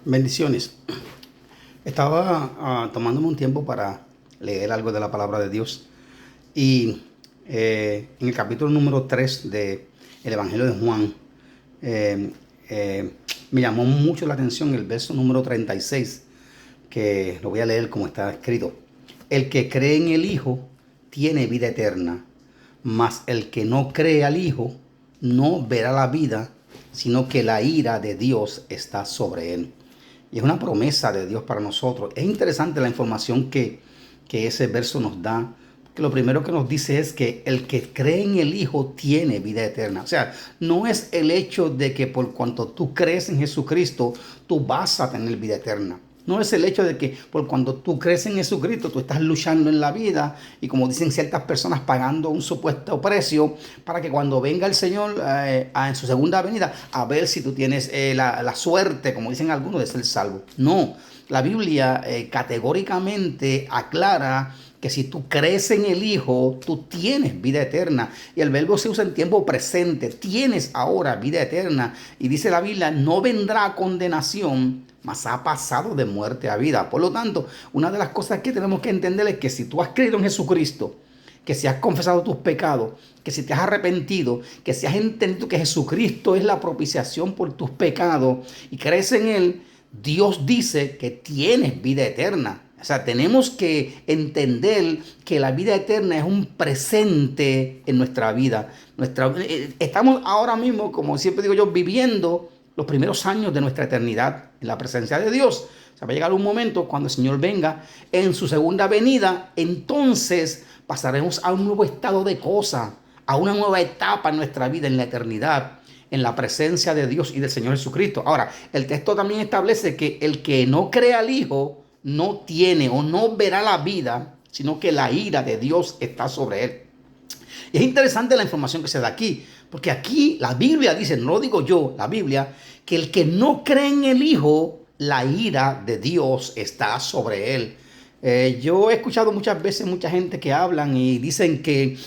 Bendiciones. Estaba tomándome un tiempo para leer algo de la palabra de Dios y en el capítulo número 3 del Evangelio de Juan eh, eh, me llamó mucho la atención el verso número 36, que lo voy a leer como está escrito. El que cree en el Hijo tiene vida eterna, mas el que no cree al Hijo no verá la vida, sino que la ira de Dios está sobre él. Y es una promesa de Dios para nosotros. Es interesante la información que ese verso nos da. Que lo primero que nos dice es que el que cree en el Hijo tiene vida eterna. O sea, no es el hecho de que por cuanto tú crees en Jesucristo, tú vas a tener vida eterna. No es el hecho de que por cuando tú crees en Jesucristo, tú estás luchando en la vida y, como dicen ciertas personas, pagando un supuesto precio para que cuando venga el Señor en su segunda venida, a ver si tú tienes la suerte, como dicen algunos, de ser salvo. No, la Biblia categóricamente aclara que si tú crees en el Hijo, tú tienes vida eterna. Y el verbo se usa en tiempo presente. Tienes ahora vida eterna. Y dice la Biblia, no vendrá condenación, mas ha pasado de muerte a vida. Por lo tanto, una de las cosas que tenemos que entender es que si tú has creído en Jesucristo, que si has confesado tus pecados, que si te has arrepentido, que si has entendido que Jesucristo es la propiciación por tus pecados y crees en Él, Dios dice que tienes vida eterna. O sea, tenemos que entender que la vida eterna es un presente en nuestra vida. Estamos ahora mismo, como siempre digo yo, viviendo los primeros años de nuestra eternidad en la presencia de Dios. O sea, va a llegar un momento cuando el Señor venga en su segunda venida, entonces pasaremos a un nuevo estado de cosas, a una nueva etapa en nuestra vida, en la eternidad, en la presencia de Dios y del Señor Jesucristo. Ahora, el texto también establece que el que no cree al Hijo no tiene o no verá la vida, sino que la ira de Dios está sobre él. Y es interesante la información que se da aquí, porque aquí la Biblia dice, no lo digo yo, la Biblia, que el que no cree en el Hijo, la ira de Dios está sobre él. Yo he escuchado muchas veces mucha gente que hablan y dicen que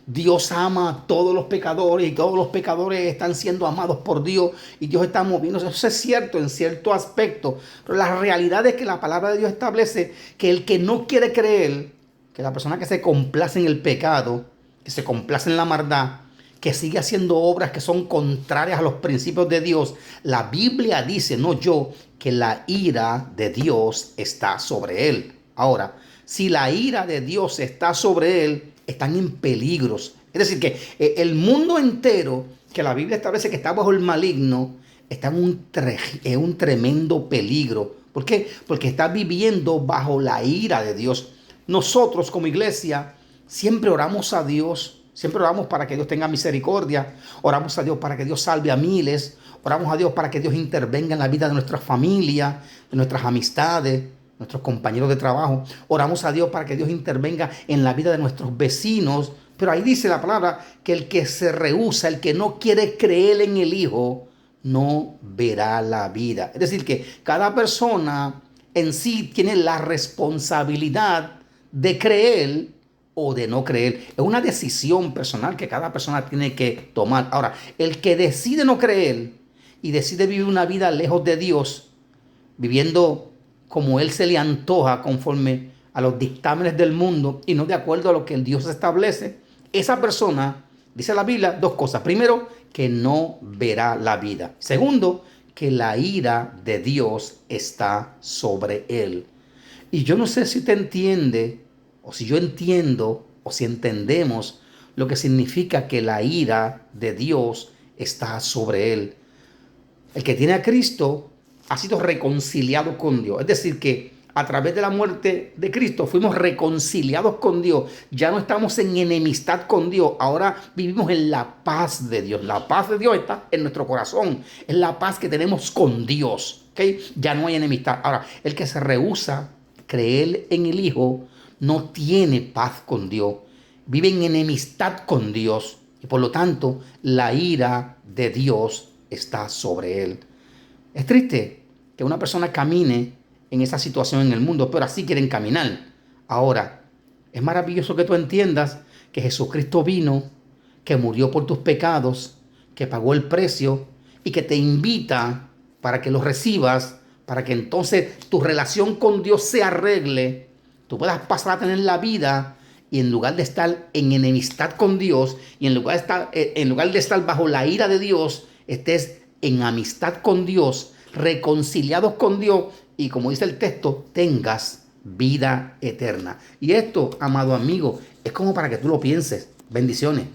Dios ama a todos los pecadores y todos los pecadores están siendo amados por Dios y Dios está moviéndose. Eso es cierto en cierto aspecto, pero la realidad es que la palabra de Dios establece que el que no quiere creer, que la persona que se complace en el pecado, que se complace en la maldad, que sigue haciendo obras que son contrarias a los principios de Dios, la Biblia dice, no yo, que la ira de Dios está sobre él. Ahora, si la ira de Dios está sobre él, están en peligros. Es decir, que el mundo entero, que la Biblia establece que está bajo el maligno, está en un tremendo peligro. ¿Por qué? Porque está viviendo bajo la ira de Dios. Nosotros como iglesia siempre oramos a Dios, siempre oramos para que Dios tenga misericordia, oramos a Dios para que Dios salve a miles, oramos a Dios para que Dios intervenga en la vida de nuestra familia, de nuestras amistades, nuestros compañeros de trabajo. Oramos a Dios para que Dios intervenga en la vida de nuestros vecinos. Pero ahí dice la palabra que el que se rehúsa, el que no quiere creer en el Hijo, no verá la vida. Es decir, que cada persona en sí tiene la responsabilidad de creer o de no creer. Es una decisión personal que cada persona tiene que tomar. Ahora, el que decide no creer y decide vivir una vida lejos de Dios, viviendo como él se le antoja conforme a los dictámenes del mundo y no de acuerdo a lo que el Dios establece, esa persona, dice la Biblia, dos cosas. Primero, que no verá la vida. Segundo, que la ira de Dios está sobre él. Y yo no sé si usted entiende, o si yo entiendo, o si entendemos lo que significa que la ira de Dios está sobre él. El que tiene a Cristo ha sido reconciliado con Dios. Es decir, que a través de la muerte de Cristo fuimos reconciliados con Dios. Ya no estamos en enemistad con Dios. Ahora vivimos en la paz de Dios. La paz de Dios está en nuestro corazón. Es la paz que tenemos con Dios. ¿Okay? Ya no hay enemistad. Ahora, el que se rehúsa creer en el Hijo no tiene paz con Dios. Vive en enemistad con Dios. Y por lo tanto, la ira de Dios está sobre él. Es triste que una persona camine en esa situación en el mundo, pero así quieren caminar. Ahora, es maravilloso que tú entiendas que Jesucristo vino, que murió por tus pecados, que pagó el precio y que te invita para que lo recibas, para que entonces tu relación con Dios se arregle, tú puedas pasar a tener la vida y en lugar de estar en enemistad con Dios y en lugar de estar bajo la ira de Dios, estés en amistad con Dios, reconciliados con Dios y como dice el texto, tengas vida eterna. Y esto, amado amigo, es como para que tú lo pienses. Bendiciones.